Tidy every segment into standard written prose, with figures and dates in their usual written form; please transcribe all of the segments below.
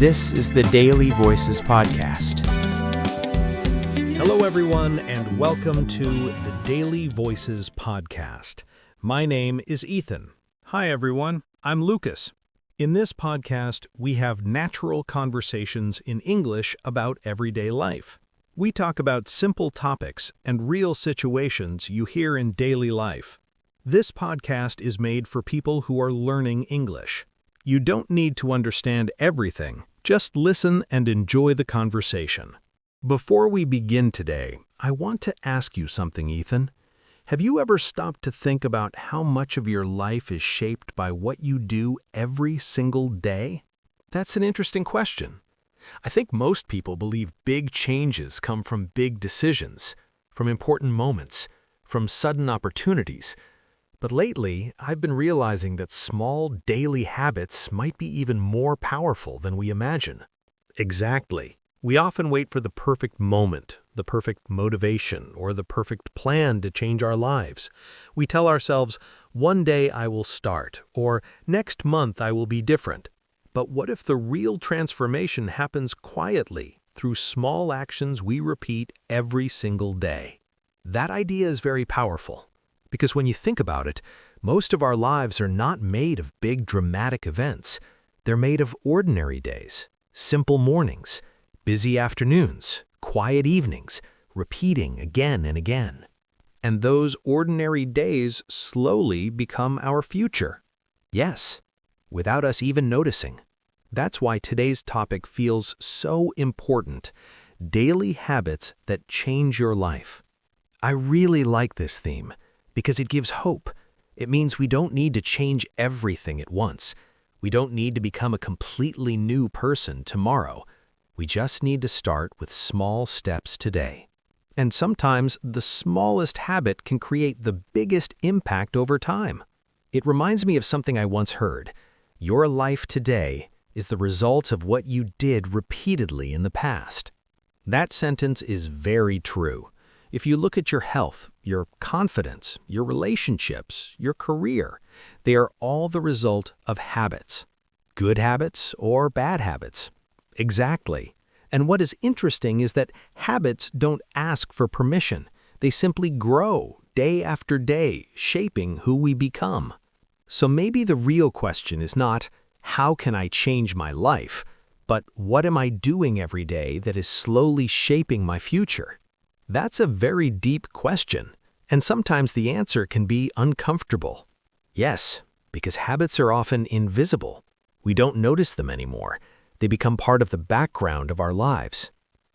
This is the Daily Voices Podcast. Hello, everyone, and welcome to the Daily Voices Podcast. My name is Ethan. Hi, everyone. I'm Lucas. In this podcast, we have natural conversations in English about everyday life. We talk about simple topics and real situations you hear in daily life. This podcast is made for people who are learning English. You don't need to understand everything. Just listen and enjoy the conversation. Before we begin today, I want to ask you something, Ethan. Have you ever stopped to think about how much of your life is shaped by what you do every single day? That's an interesting question. I think most people believe big changes come from big decisions, from important moments, from sudden opportunities. But lately, I've been realizing that small daily habits might be even more powerful than we imagine. Exactly. We often wait for the perfect moment, the perfect motivation, or the perfect plan to change our lives. We tell ourselves, one day I will start, or next month I will be different. But what if the real transformation happens quietly, through small actions we repeat every single day? That idea is very powerful. Because when you think about it, most of our lives are not made of big dramatic events. They're made of ordinary days, simple mornings, busy afternoons, quiet evenings, repeating again and again. And those ordinary days slowly become our future. Yes, without us even noticing. That's why today's topic feels so important. Daily habits that change your life. I really like this theme. Because it gives hope. It means we don't need to change everything at once. We don't need to become a completely new person tomorrow. We just need to start with small steps today. And sometimes the smallest habit can create the biggest impact over time. It reminds me of something I once heard. Your life today is the result of what you did repeatedly in the past. That sentence is very true. If you look at your health, your confidence, your relationships, your career, they are all the result of habits. Good habits or bad habits. Exactly. And what is interesting is that habits don't ask for permission. They simply grow day after day, shaping who we become. So maybe the real question is not, how can I change my life? But what am I doing every day that is slowly shaping my future? That's a very deep question, and sometimes the answer can be uncomfortable. Yes, because habits are often invisible. We don't notice them anymore. They become part of the background of our lives.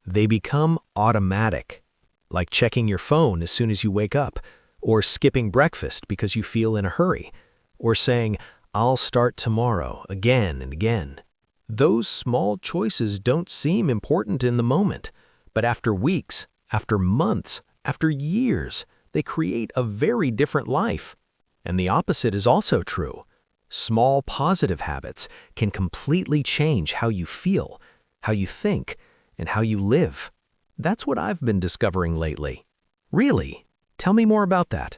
They become automatic, like checking your phone as soon as you wake up, or skipping breakfast because you feel in a hurry, or saying, "I'll start tomorrow," again and again. Those small choices don't seem important in the moment, but after weeks, after months, after years, they create a very different life. And the opposite is also true. Small positive habits can completely change how you feel, how you think, and how you live. That's what I've been discovering lately. Really? Tell me more about that.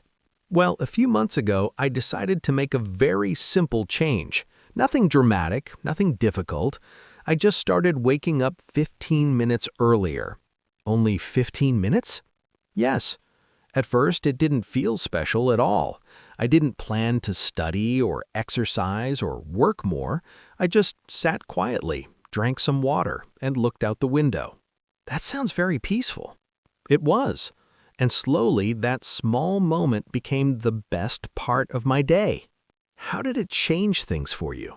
Well, a few months ago, I decided to make a very simple change. Nothing dramatic, nothing difficult. I just started waking up 15 minutes earlier. Only 15 minutes? Yes. At first, it didn't feel special at all. I didn't plan to study or exercise or work more. I just sat quietly, drank some water, and looked out the window. That sounds very peaceful. It was. And slowly, that small moment became the best part of my day. How did it change things for you?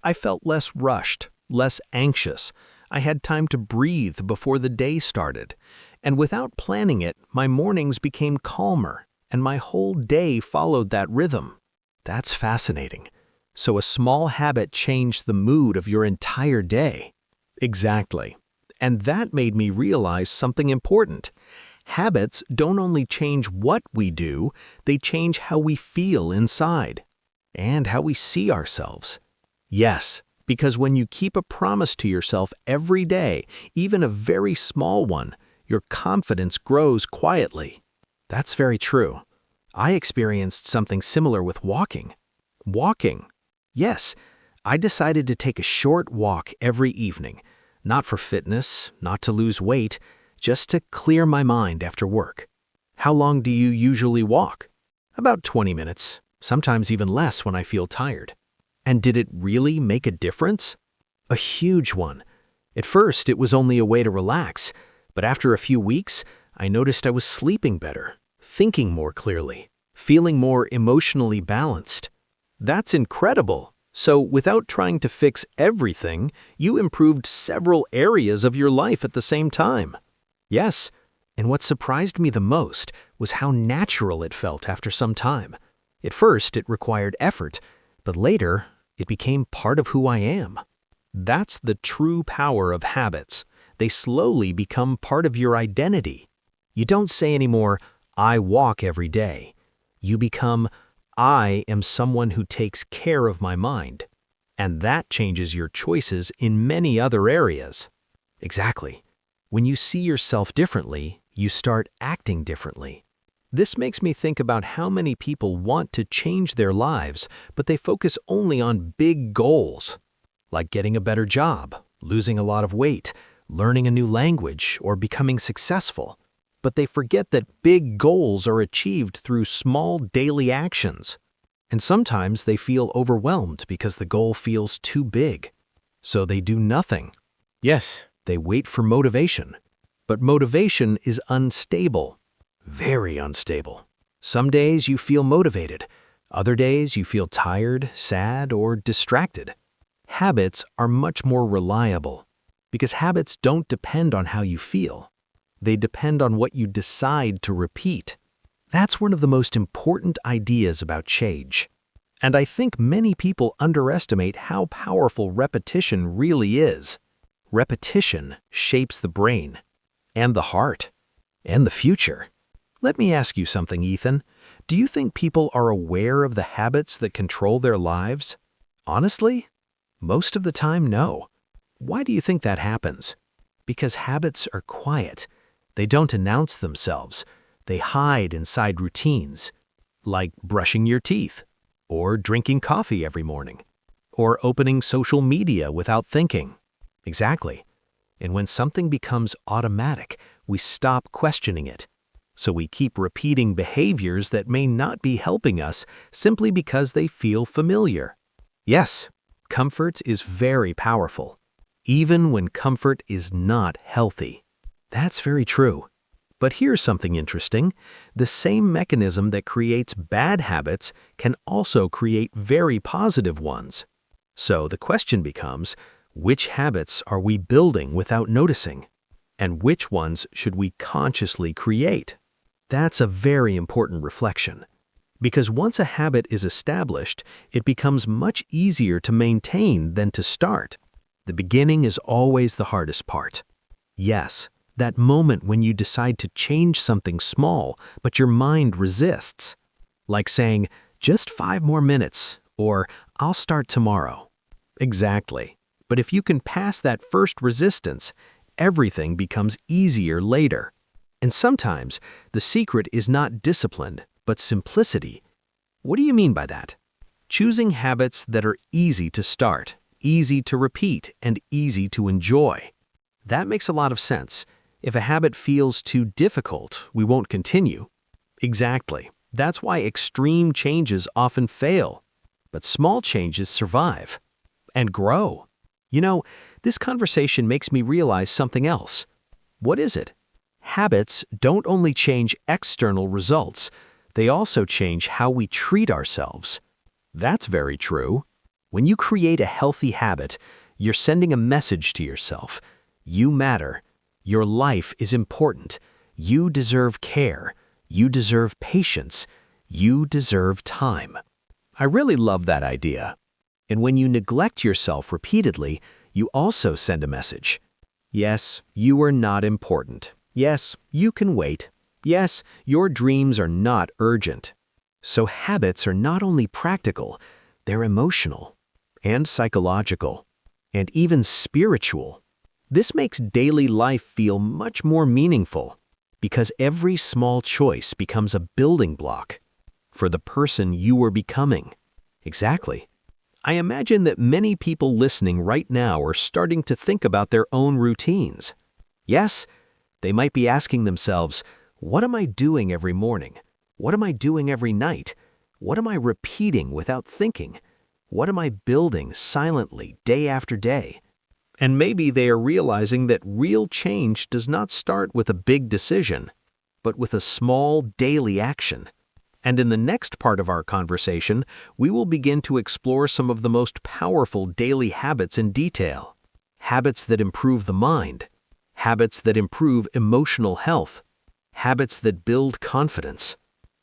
I felt less rushed, less anxious. I had time to breathe before the day started, and without planning it, my mornings became calmer, and my whole day followed that rhythm. That's fascinating. So a small habit changed the mood of your entire day. Exactly. And that made me realize something important. Habits don't only change what we do, they change how we feel inside, and how we see ourselves. Yes. Because when you keep a promise to yourself every day, even a very small one, your confidence grows quietly. That's very true. I experienced something similar with walking. Walking. Yes, I decided to take a short walk every evening, not for fitness, not to lose weight, just to clear my mind after work. How long do you usually walk? About 20 minutes, sometimes even less when I feel tired. And did it really make a difference? A huge one. At first, it was only a way to relax, but after a few weeks, I noticed I was sleeping better, thinking more clearly, feeling more emotionally balanced. That's incredible. So without trying to fix everything, you improved several areas of your life at the same time. Yes, and what surprised me the most was how natural it felt after some time. At first, it required effort, but later, it became part of who I am. That's the true power of habits. They slowly become part of your identity. You don't say anymore, "I walk every day." You become, "I am someone who takes care of my mind." And that changes your choices in many other areas. Exactly. When you see yourself differently, you start acting differently. This makes me think about how many people want to change their lives, but they focus only on big goals, like getting a better job, losing a lot of weight, learning a new language, or becoming successful. But they forget that big goals are achieved through small daily actions. And sometimes they feel overwhelmed because the goal feels too big. So they do nothing. Yes, they wait for motivation. But motivation is unstable. Very unstable. Some days you feel motivated. Other days you feel tired, sad, or distracted. Habits are much more reliable because habits don't depend on how you feel. They depend on what you decide to repeat. That's one of the most important ideas about change. And I think many people underestimate how powerful repetition really is. Repetition shapes the brain, and the heart, and the future. Let me ask you something, Ethan. Do you think people are aware of the habits that control their lives? Honestly, most of the time, no. Why do you think that happens? Because habits are quiet. They don't announce themselves. They hide inside routines, like brushing your teeth, or drinking coffee every morning, or opening social media without thinking. Exactly. And when something becomes automatic, we stop questioning it. So we keep repeating behaviors that may not be helping us simply because they feel familiar. Yes, comfort is very powerful, even when comfort is not healthy. That's very true. But here's something interesting. The same mechanism that creates bad habits can also create very positive ones. So the question becomes, which habits are we building without noticing? And which ones should we consciously create? That's a very important reflection. Because once a habit is established, it becomes much easier to maintain than to start. The beginning is always the hardest part. Yes, that moment when you decide to change something small, but your mind resists. Like saying, "Just 5 more minutes," or "I'll start tomorrow." Exactly. But if you can pass that first resistance, everything becomes easier later. And sometimes, the secret is not discipline, but simplicity. What do you mean by that? Choosing habits that are easy to start, easy to repeat, and easy to enjoy. That makes a lot of sense. If a habit feels too difficult, we won't continue. Exactly. That's why extreme changes often fail. But small changes survive and grow. You know, this conversation makes me realize something else. What is it? Habits don't only change external results, they also change how we treat ourselves. That's very true. When you create a healthy habit, you're sending a message to yourself. You matter. Your life is important. You deserve care. You deserve patience. You deserve time. I really love that idea. And when you neglect yourself repeatedly, you also send a message. Yes, you are not important. Yes, you can wait. Yes, your dreams are not urgent. So habits are not only practical, they're emotional and psychological and even spiritual. This makes daily life feel much more meaningful because every small choice becomes a building block for the person you are becoming. Exactly. I imagine that many people listening right now are starting to think about their own routines. Yes, they might be asking themselves, what am I doing every morning? What am I doing every night? What am I repeating without thinking? What am I building silently day after day? And maybe they are realizing that real change does not start with a big decision, but with a small daily action. And in the next part of our conversation, we will begin to explore some of the most powerful daily habits in detail. Habits that improve the mind, habits that improve emotional health, habits that build confidence,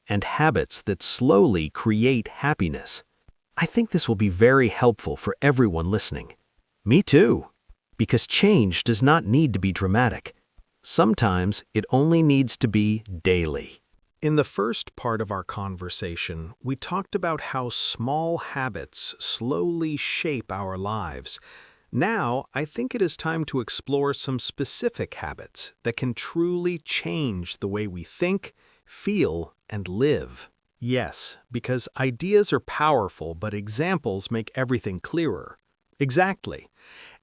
and habits that slowly create happiness. I think this will be very helpful for everyone listening. Me too, because change does not need to be dramatic. Sometimes it only needs to be daily. In the first part of our conversation, we talked about how small habits slowly shape our lives. Now, I think it is time to explore some specific habits that can truly change the way we think, feel, and live. Yes, because ideas are powerful, but examples make everything clearer. Exactly.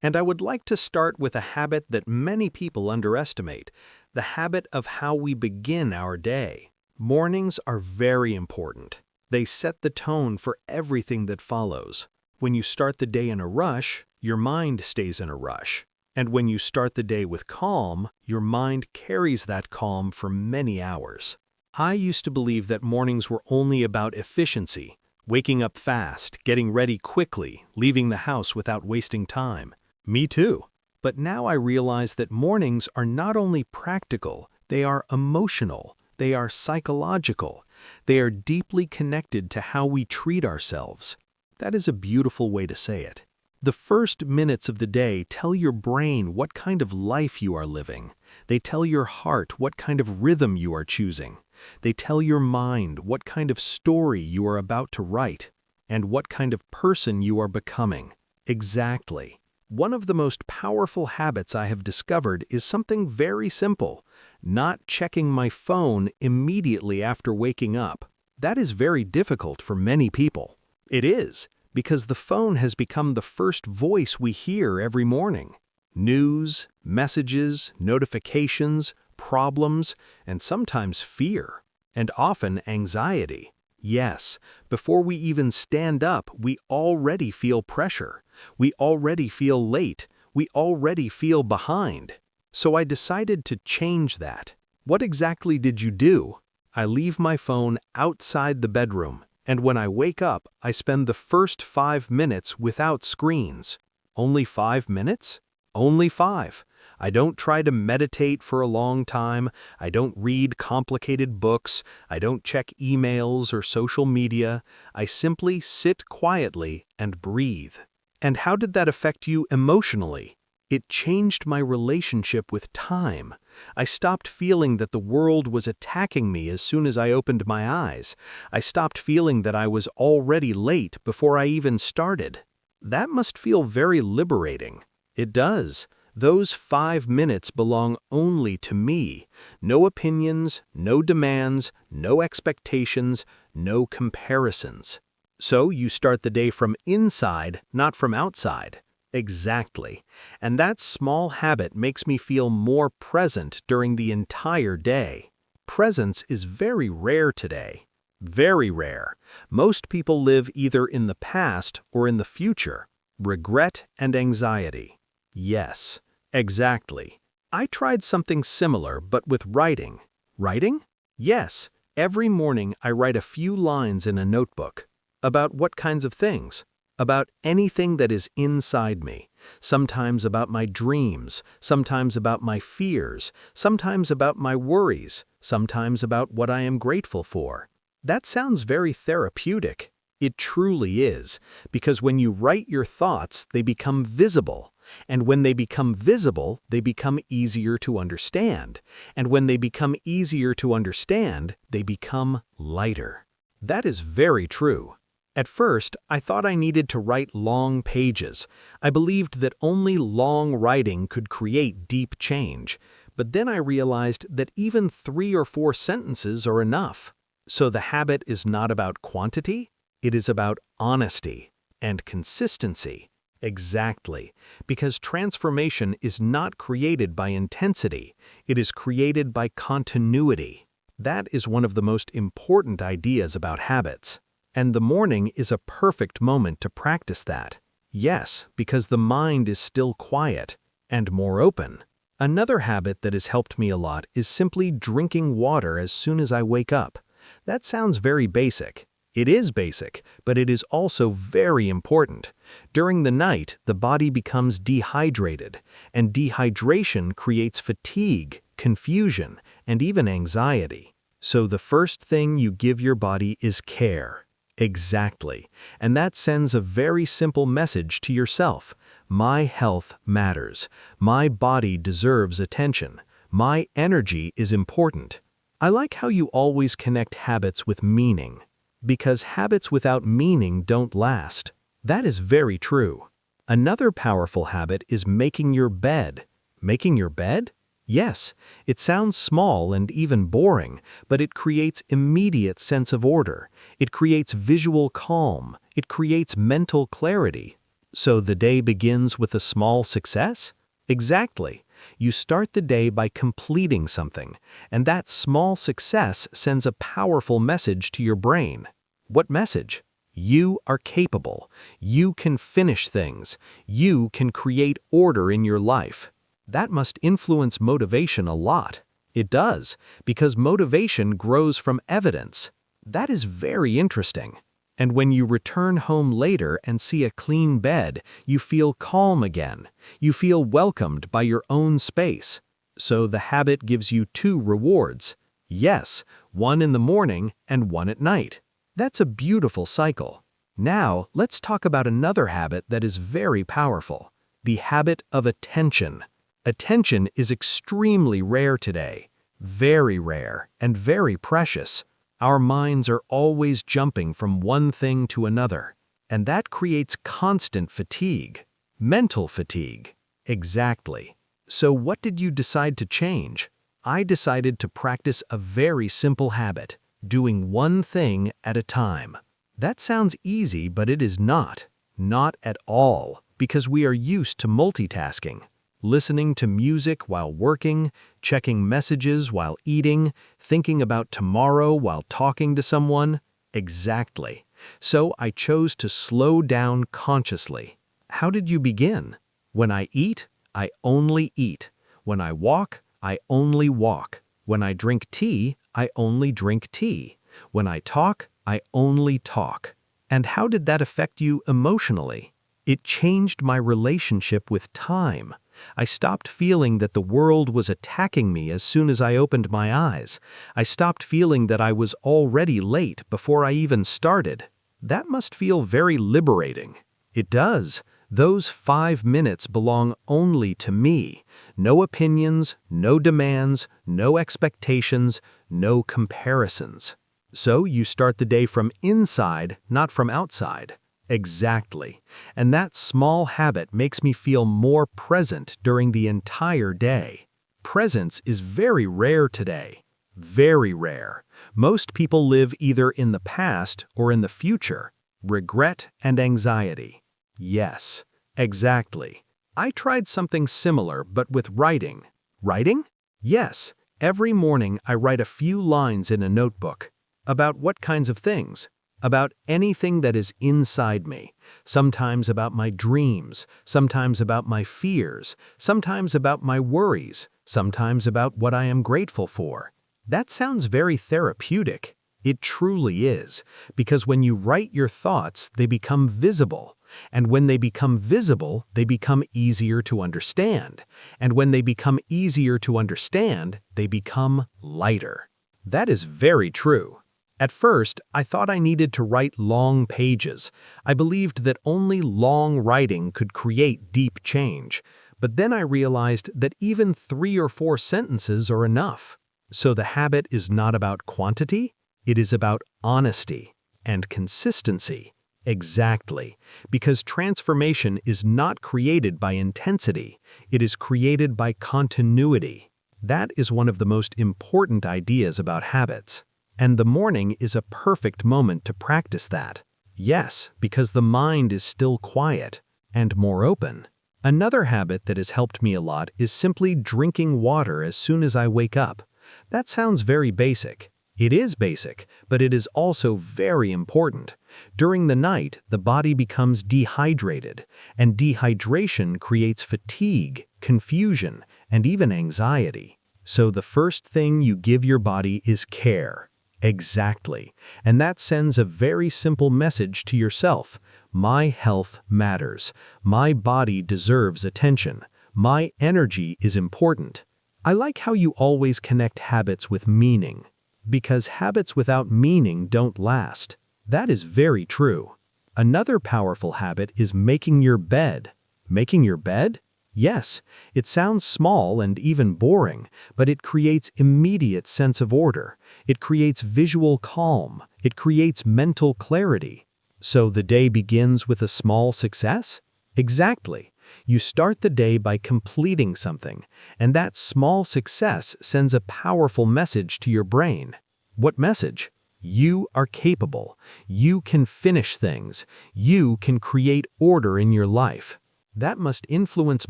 And I would like to start with a habit that many people underestimate, the habit of how we begin our day. Mornings are very important. They set the tone for everything that follows. When you start the day in a rush, your mind stays in a rush. And when you start the day with calm, your mind carries that calm for many hours. I used to believe that mornings were only about efficiency, waking up fast, getting ready quickly, leaving the house without wasting time. Me too. But now I realize that mornings are not only practical, they are emotional. They are psychological. They are deeply connected to how we treat ourselves. That is a beautiful way to say it. The first minutes of the day tell your brain what kind of life you are living. They tell your heart what kind of rhythm you are choosing. They tell your mind what kind of story you are about to write and what kind of person you are becoming. Exactly. One of the most powerful habits I have discovered is something very simple. Not checking my phone immediately after waking up. That is very difficult for many people. It is, because the phone has become the first voice we hear every morning. News, messages, notifications, problems, and sometimes fear, and often anxiety. Yes, before we even stand up, we already feel pressure. We already feel late. We already feel behind. So I decided to change that. What exactly did you do? I leave my phone outside the bedroom, and when I wake up, I spend the first 5 minutes without screens. Only 5 minutes? Only 5. I don't try to meditate for a long time. I don't read complicated books. I don't check emails or social media. I simply sit quietly and breathe. And how did that affect you emotionally? It changed my relationship with time. I stopped feeling that the world was attacking me as soon as I opened my eyes. I stopped feeling that I was already late before I even started. That must feel very liberating. It does. Those 5 minutes belong only to me. No opinions, no demands, no expectations, no comparisons. So you start the day from inside, not from outside. Exactly. And that small habit makes me feel more present during the entire day. Presence is very rare today. Very rare. Most people live either in the past or in the future. Regret and anxiety. Yes, exactly. I tried something similar, but with writing. Writing? Yes. Every morning I write a few lines in a notebook. About what kinds of things? About anything that is inside me. Sometimes about my dreams, sometimes about my fears, sometimes about my worries, sometimes about what I am grateful for. That sounds very therapeutic. It truly is, because when you write your thoughts, they become visible. And when they become visible, they become easier to understand. And when they become easier to understand, they become lighter. That is very true. At first, I thought I needed to write long pages. I believed that only long writing could create deep change. But then I realized that even 3 or 4 sentences are enough. So the habit is not about quantity, it is about honesty. And consistency. Exactly. Because transformation is not created by intensity, it is created by continuity. That is one of the most important ideas about habits. And the morning is a perfect moment to practice that. Yes, because the mind is still quiet and more open. Another habit that has helped me a lot is simply drinking water as soon as I wake up. That sounds very basic. It is basic, but it is also very important. During the night, the body becomes dehydrated, and dehydration creates fatigue, confusion, and even anxiety. So the first thing you give your body is care. Exactly. And that sends a very simple message to yourself. My health matters. My body deserves attention. My energy is important. I like how you always connect habits with meaning. Because habits without meaning don't last. That is very true. Another powerful habit is making your bed. Making your bed? Yes, it sounds small and even boring, but it creates immediate sense of order. It creates visual calm. It creates mental clarity. So the day begins with a small success? Exactly. You start the day by completing something, and that small success sends a powerful message to your brain. What message? You are capable. You can finish things. You can create order in your life. That must influence motivation a lot. It does, because motivation grows from evidence. That is very interesting. And when you return home later and see a clean bed, you feel calm again. You feel welcomed by your own space. So the habit gives you two rewards. Yes, one in the morning and one at night. That's a beautiful cycle. Now, let's talk about another habit that is very powerful. The habit of attention. Attention is extremely rare today. Very rare and very precious. Our minds are always jumping from one thing to another, and that creates constant fatigue. Mental fatigue. Exactly. So what did you decide to change? I decided to practice a very simple habit, doing one thing at a time. That sounds easy, but it is not. Not at all, because we are used to multitasking. Listening to music while working, checking messages while eating, thinking about tomorrow while talking to someone. Exactly. So I chose to slow down consciously. How did you begin? When I eat, I only eat. When I walk, I only walk. When I drink tea, I only drink tea. When I talk, I only talk. And how did that affect you emotionally? It changed my relationship with time. I stopped feeling that the world was attacking me as soon as I opened my eyes. I stopped feeling that I was already late before I even started. That must feel very liberating. It does. Those 5 minutes belong only to me. No opinions, no demands, no expectations, no comparisons. So you start the day from inside, not from outside. Exactly. And that small habit makes me feel more present during the entire day. Presence is very rare today. Very rare. Most people live either in the past or in the future. Regret and anxiety. Yes, exactly. I tried something similar, but with writing. Writing? Yes. Every morning I write a few lines in a notebook. About what kinds of things? About anything that is inside me. Sometimes about my dreams, sometimes about my fears, sometimes about my worries, sometimes about what I am grateful for. That sounds very therapeutic. It truly is, because when you write your thoughts, they become visible. And when they become visible, they become easier to understand. And when they become easier to understand, they become lighter. That is very true. At first, I thought I needed to write long pages. I believed that only long writing could create deep change. But then I realized that even 3 or 4 sentences are enough. So the habit is not about quantity, it is about honesty and consistency. Exactly, because transformation is not created by intensity, it is created by continuity. That is one of the most important ideas about habits. And the morning is a perfect moment to practice that. Yes, because the mind is still quiet and more open. Another habit that has helped me a lot is simply drinking water as soon as I wake up. That sounds very basic. It is basic, but it is also very important. During the night, the body becomes dehydrated, and dehydration creates fatigue, confusion, and even anxiety. So the first thing you give your body is care. Exactly. And that sends a very simple message to yourself. My health matters. My body deserves attention. My energy is important. I like how you always connect habits with meaning. Because habits without meaning don't last. That is very true. Another powerful habit is making your bed. Making your bed? Yes, it sounds small and even boring, but it creates immediate sense of order. It creates visual calm. It creates mental clarity. So the day begins with a small success? Exactly. You start the day by completing something, and that small success sends a powerful message to your brain. What message? You are capable. You can finish things. You can create order in your life. That must influence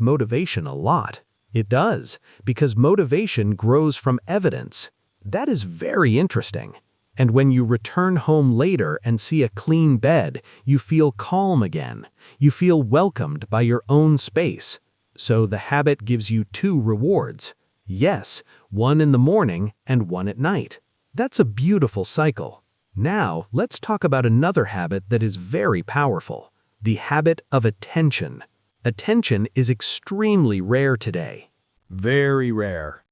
motivation a lot. It does, because motivation grows from evidence. That is very interesting. And when you return home later and see a clean bed, you feel calm again. You feel welcomed by your own space. So the habit gives you two rewards. Yes, one in the morning and one at night. That's a beautiful cycle. Now, let's talk about another habit that is very powerful. The habit of attention. Attention is extremely rare today. Very rare.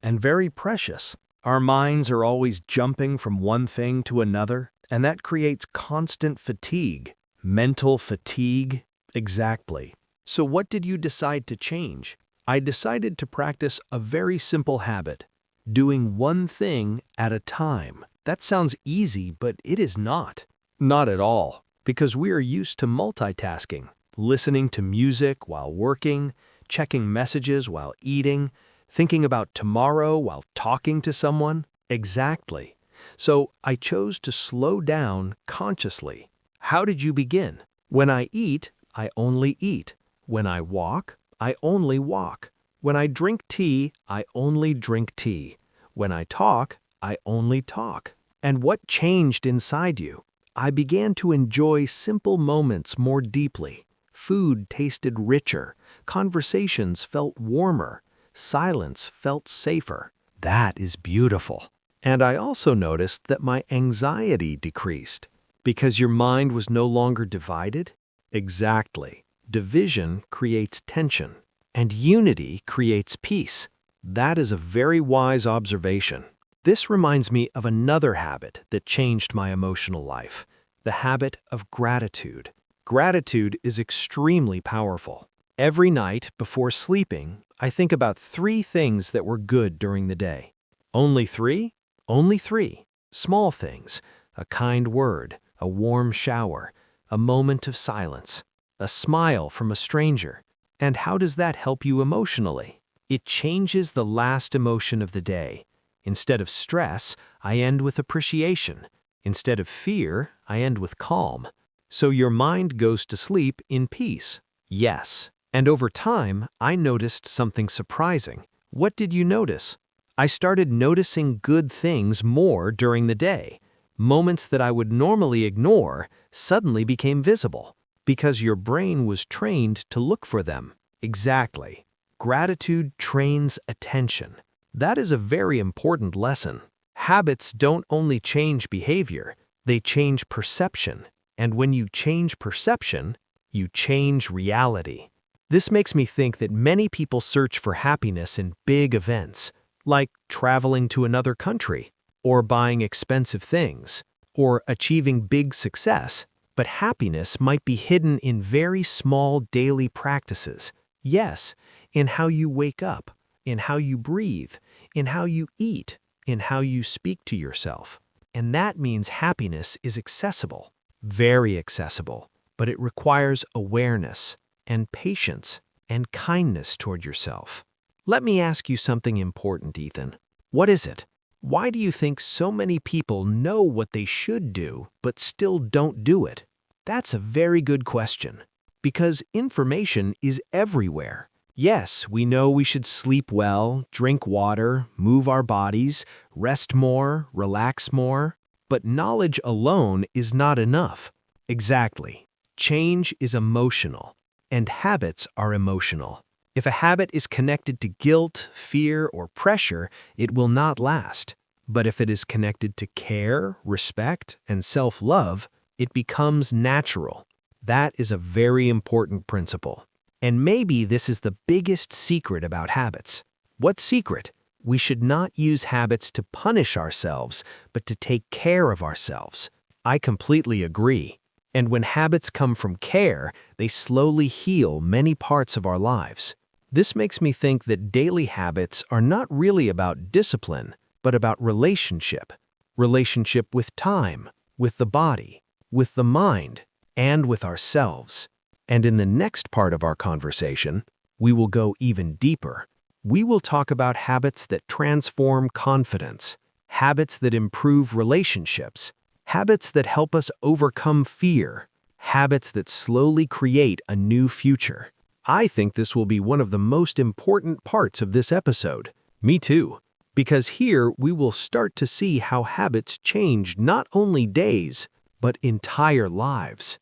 And very precious. Our minds are always jumping from one thing to another, and that creates constant fatigue. Mental fatigue? Exactly. So what did you decide to change? I decided to practice a very simple habit. Doing one thing at a time. That sounds easy, but it is not. Not at all, because we are used to multitasking, listening to music while working, checking messages while eating, thinking about tomorrow while talking to someone. Exactly. So I chose to slow down consciously. How did you begin? When I eat, I only eat. When I walk, I only walk. When I drink tea, I only drink tea. When I talk, I only talk. And what changed inside you? I began to enjoy simple moments more deeply. Food tasted richer. Conversations felt warmer. Silence felt safer. That is beautiful. And I also noticed that my anxiety decreased. Because your mind was no longer divided? Exactly. Division creates tension. And unity creates peace. That is a very wise observation. This reminds me of another habit that changed my emotional life. The habit of gratitude. Gratitude is extremely powerful. Every night before sleeping, I think about 3 things that were good during the day. Only 3? Only 3. Small things. A kind word, a warm shower, a moment of silence, a smile from a stranger. And how does that help you emotionally? It changes the last emotion of the day. Instead of stress, I end with appreciation. Instead of fear, I end with calm. So your mind goes to sleep in peace. Yes. And over time, I noticed something surprising. What did you notice? I started noticing good things more during the day. Moments that I would normally ignore suddenly became visible, because your brain was trained to look for them. Exactly. Gratitude trains attention. That is a very important lesson. Habits don't only change behavior, they change perception. And when you change perception, you change reality. This makes me think that many people search for happiness in big events, like traveling to another country, or buying expensive things, or achieving big success. But happiness might be hidden in very small daily practices. Yes, in how you wake up, in how you breathe, in how you eat, in how you speak to yourself. And that means happiness is accessible, very accessible, but it requires awareness and patience and kindness toward yourself. Let me ask you something important, Ethan. What is it? Why do you think so many people know what they should do but still don't do it? That's a very good question. Because information is everywhere. Yes, we know we should sleep well, drink water, move our bodies, rest more, relax more. But knowledge alone is not enough. Exactly. Change is emotional, and habits are emotional. If a habit is connected to guilt, fear, or pressure, it will not last. But if it is connected to care, respect, and self-love, it becomes natural. That is a very important principle. And maybe this is the biggest secret about habits. What secret? We should not use habits to punish ourselves, but to take care of ourselves. I completely agree. And when habits come from care, they slowly heal many parts of our lives. This makes me think that daily habits are not really about discipline, but about relationship. Relationship with time, with the body, with the mind, and with ourselves. And in the next part of our conversation, we will go even deeper. We will talk about habits that transform confidence, habits that improve relationships, habits that help us overcome fear, habits that slowly create a new future. I think this will be one of the most important parts of this episode. Me too. Because here we will start to see how habits change not only days, but entire lives.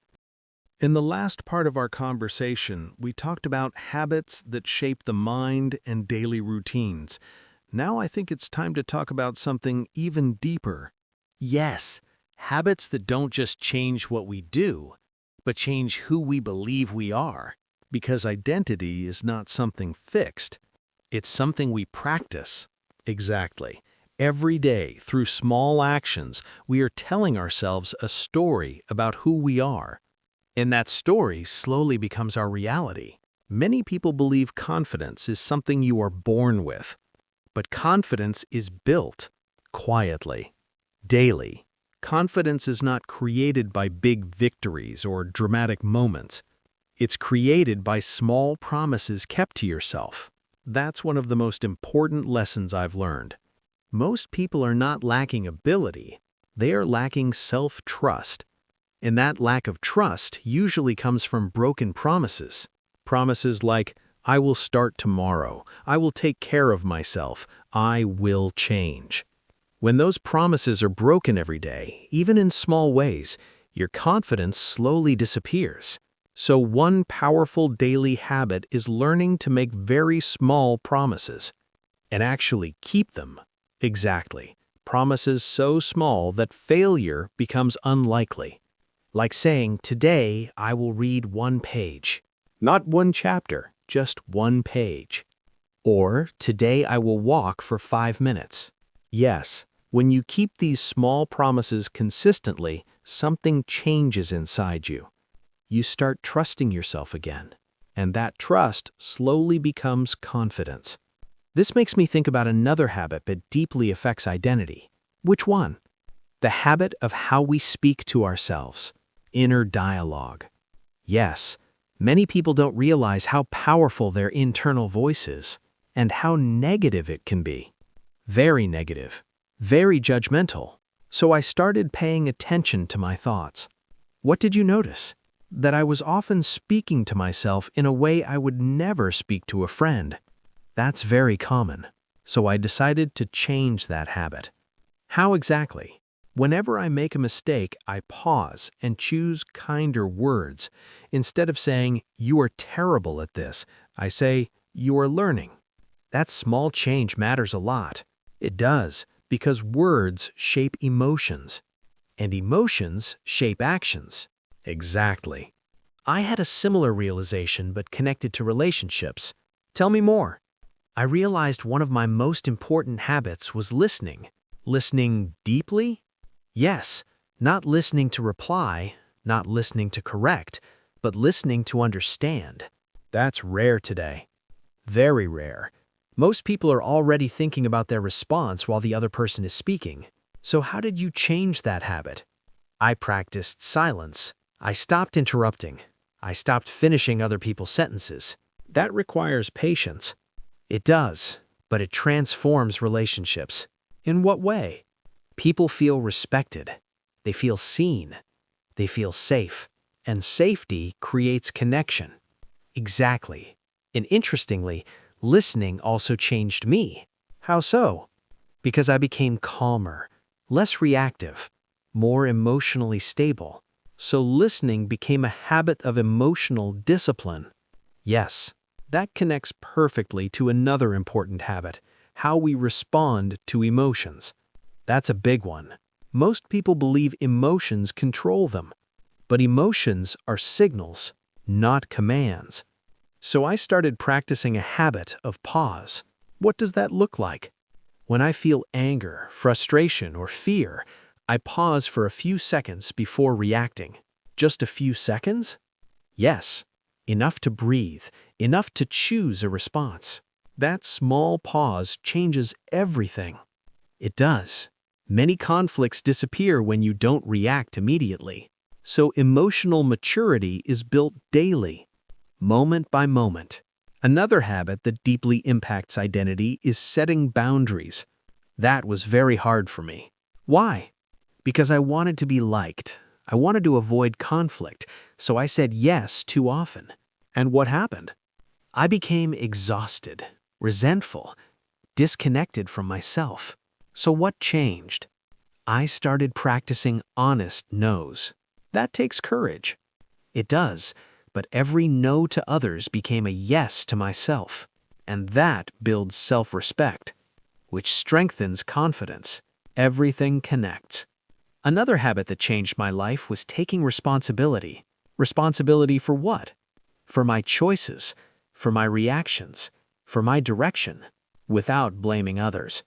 In the last part of our conversation, we talked about habits that shape the mind and daily routines. Now I think it's time to talk about something even deeper. Yes, habits that don't just change what we do, but change who we believe we are. Because identity is not something fixed. It's something we practice. Exactly. Every day, through small actions, we are telling ourselves a story about who we are. And that story slowly becomes our reality. Many people believe confidence is something you are born with. But confidence is built Quietly. Daily. Confidence is not created by big victories or dramatic moments. It's created by small promises kept to yourself. That's one of the most important lessons I've learned. Most people are not lacking ability. They are lacking self-trust. And that lack of trust usually comes from broken promises. Promises like, I will start tomorrow, I will take care of myself, I will change. When those promises are broken every day, even in small ways, your confidence slowly disappears. So one powerful daily habit is learning to make very small promises and actually keep them. Exactly. Promises so small that failure becomes unlikely. Like saying, today I will read 1 page. Not 1 chapter, just 1 page. Or, today I will walk for 5 minutes. Yes, when you keep these small promises consistently, something changes inside you. You start trusting yourself again. And that trust slowly becomes confidence. This makes me think about another habit that deeply affects identity. Which one? The habit of how we speak to ourselves. Inner dialogue. Yes, many people don't realize how powerful their internal voice is, and how negative it can be. Very negative, very judgmental. So I started paying attention to my thoughts. What did you notice? That I was often speaking to myself in a way I would never speak to a friend. That's very common. So I decided to change that habit. How exactly? Whenever I make a mistake, I pause and choose kinder words. Instead of saying, you are terrible at this, I say, you are learning. That small change matters a lot. It does, because words shape emotions. And emotions shape actions. Exactly. I had a similar realization but connected to relationships. Tell me more. I realized one of my most important habits was listening. Listening deeply? Yes, not listening to reply, not listening to correct, but listening to understand. That's rare today. Very rare. Most people are already thinking about their response while the other person is speaking. So how did you change that habit? I practiced silence. I stopped interrupting. I stopped finishing other people's sentences. That requires patience. It does, but it transforms relationships. In what way? People feel respected. They feel seen. They feel safe. And safety creates connection. Exactly. And interestingly, listening also changed me. How so? Because I became calmer, less reactive, more emotionally stable. So listening became a habit of emotional discipline. Yes, that connects perfectly to another important habit, how we respond to emotions. That's a big one. Most people believe emotions control them, but emotions are signals, not commands. So I started practicing a habit of pause. What does that look like? When I feel anger, frustration, or fear, I pause for a few seconds before reacting. Just a few seconds? Yes, enough to breathe, enough to choose a response. That small pause changes everything. It does. Many conflicts disappear when you don't react immediately. So emotional maturity is built daily, moment by moment. Another habit that deeply impacts identity is setting boundaries. That was very hard for me. Why? Because I wanted to be liked. I wanted to avoid conflict, so I said yes too often. And what happened? I became exhausted, resentful, disconnected from myself. So what changed? I started practicing honest no's. That takes courage. It does, but every no to others became a yes to myself. And that builds self-respect, which strengthens confidence. Everything connects. Another habit that changed my life was taking responsibility. Responsibility for what? For my choices, for my reactions, for my direction, without blaming others.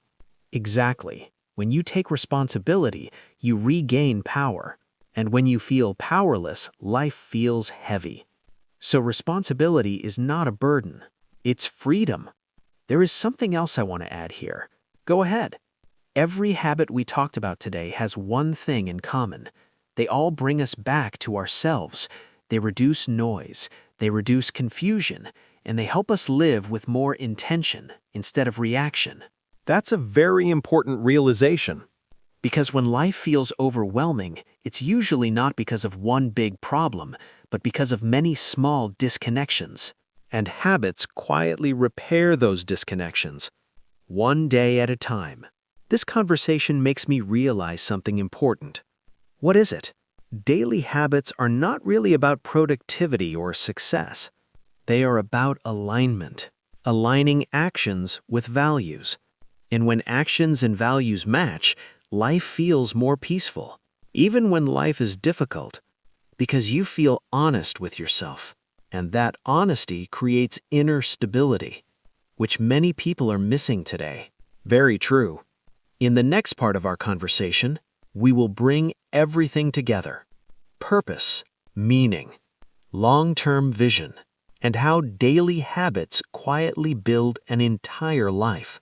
Exactly. When you take responsibility, you regain power. And when you feel powerless, life feels heavy. So responsibility is not a burden. It's freedom. There is something else I want to add here. Go ahead. Every habit we talked about today has one thing in common. They all bring us back to ourselves. They reduce noise, they reduce confusion, and they help us live with more intention instead of reaction. That's a very important realization. Because when life feels overwhelming, it's usually not because of one big problem, but because of many small disconnections. And habits quietly repair those disconnections, One day at a time. This conversation makes me realize something important. What is it? Daily habits are not really about productivity or success. They are about alignment, aligning actions with values. And when actions and values match, life feels more peaceful, even when life is difficult, because you feel honest with yourself. And that honesty creates inner stability, which many people are missing today. Very true. In the next part of our conversation, we will bring everything together: purpose, meaning, long-term vision, and how daily habits quietly build an entire life.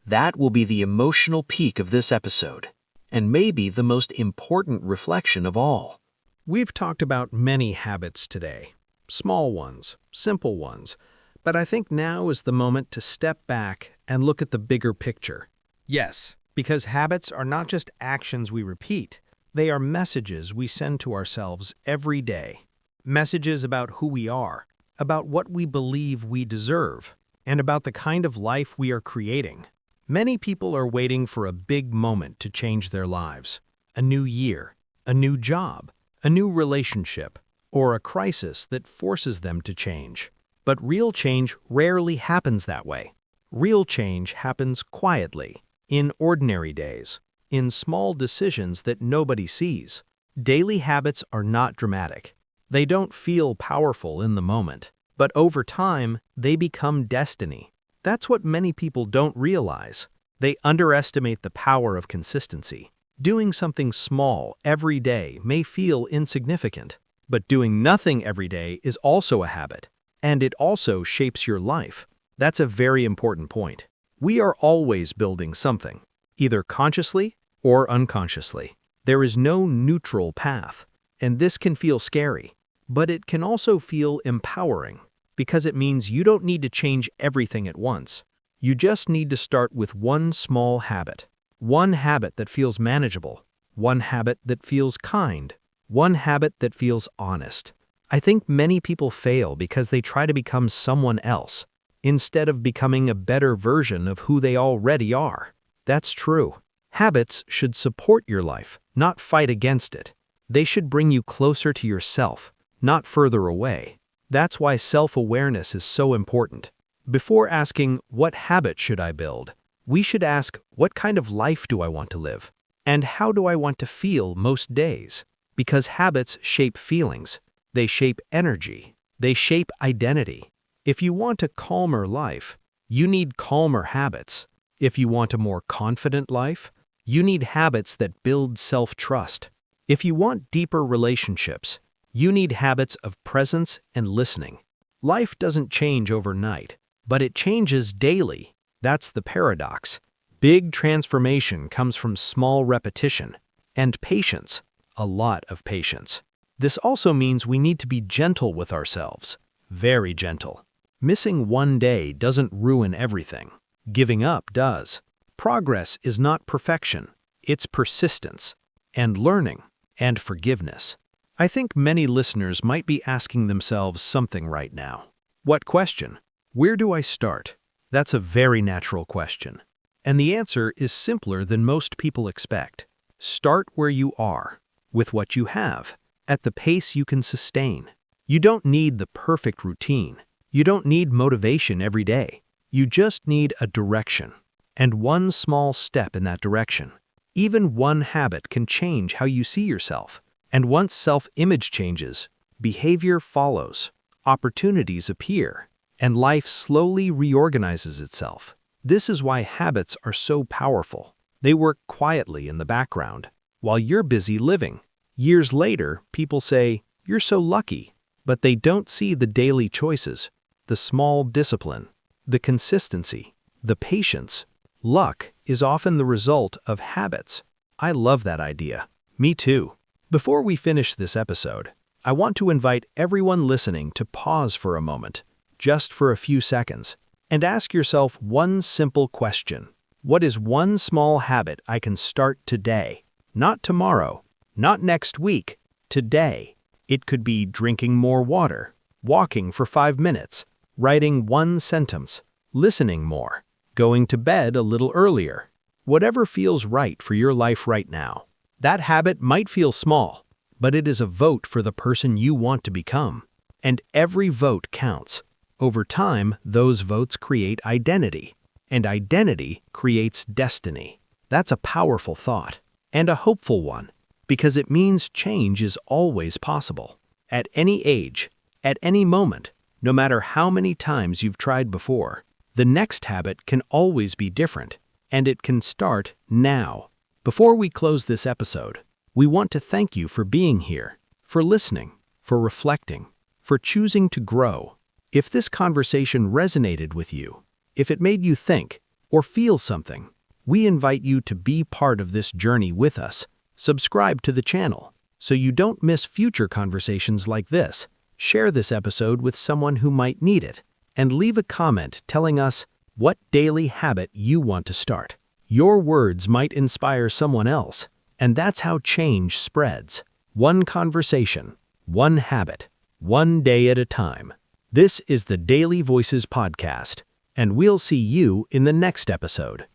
That will be the emotional peak of this episode, and maybe the most important reflection of all. We've talked about many habits today, small ones, simple ones, but I think now is the moment to step back and look at the bigger picture. Yes, because habits are not just actions we repeat, they are messages we send to ourselves every day. Messages about who we are, about what we believe we deserve, and about the kind of life we are creating. Many people are waiting for a big moment to change their lives. A new year, a new job, a new relationship, or a crisis that forces them to change. But real change rarely happens that way. Real change happens quietly, in ordinary days, in small decisions that nobody sees. Daily habits are not dramatic. They don't feel powerful in the moment, but over time, they become destiny. That's what many people don't realize. They underestimate the power of consistency. Doing something small every day may feel insignificant, but doing nothing every day is also a habit, and it also shapes your life. That's a very important point. We are always building something, either consciously or unconsciously. There is no neutral path, and this can feel scary, but it can also feel empowering, because it means you don't need to change everything at once. You just need to start with one small habit. One habit that feels manageable. One habit that feels kind. One habit that feels honest. I think many people fail because they try to become someone else, instead of becoming a better version of who they already are. That's true. Habits should support your life, not fight against it. They should bring you closer to yourself, not further away. That's why self-awareness is so important. Before asking, what habit should I build, we should ask, what kind of life do I want to live? And how do I want to feel most days? Because habits shape feelings. They shape energy. They shape identity. If you want a calmer life, you need calmer habits. If you want a more confident life, you need habits that build self-trust. If you want deeper relationships, you need habits of presence and listening. Life doesn't change overnight, but it changes daily. That's the paradox. Big transformation comes from small repetition and patience, a lot of patience. This also means we need to be gentle with ourselves, very gentle. Missing one day doesn't ruin everything. Giving up does. Progress is not perfection, it's persistence, and learning, and forgiveness. I think many listeners might be asking themselves something right now. What question? Where do I start? That's a very natural question. And the answer is simpler than most people expect. Start where you are, with what you have, at the pace you can sustain. You don't need the perfect routine. You don't need motivation every day. You just need a direction, and one small step in that direction. Even one habit can change how you see yourself. And once self-image changes, behavior follows, opportunities appear, and life slowly reorganizes itself. This is why habits are so powerful. They work quietly in the background, while you're busy living. Years later, people say, "You're so lucky," but they don't see the daily choices, the small discipline, the consistency, the patience. Luck is often the result of habits. I love that idea. Me too. Before we finish this episode, I want to invite everyone listening to pause for a moment, just for a few seconds, and ask yourself one simple question. What is one small habit I can start today? Not tomorrow, not next week, today. It could be drinking more water, walking for 5 minutes, writing one sentence, listening more, going to bed a little earlier. Whatever feels right for your life right now. That habit might feel small, but it is a vote for the person you want to become. And every vote counts. Over time, those votes create identity, and identity creates destiny. That's a powerful thought, and a hopeful one, because it means change is always possible. At any age, at any moment, no matter how many times you've tried before, the next habit can always be different, and it can start now. Before we close this episode, we want to thank you for being here, for listening, for reflecting, for choosing to grow. If this conversation resonated with you, if it made you think or feel something, we invite you to be part of this journey with us. Subscribe to the channel so you don't miss future conversations like this. Share this episode with someone who might need it, and leave a comment telling us what daily habit you want to start. Your words might inspire someone else, and that's how change spreads. One conversation, one habit, one day at a time. This is the Daily Voices Podcast, and we'll see you in the next episode.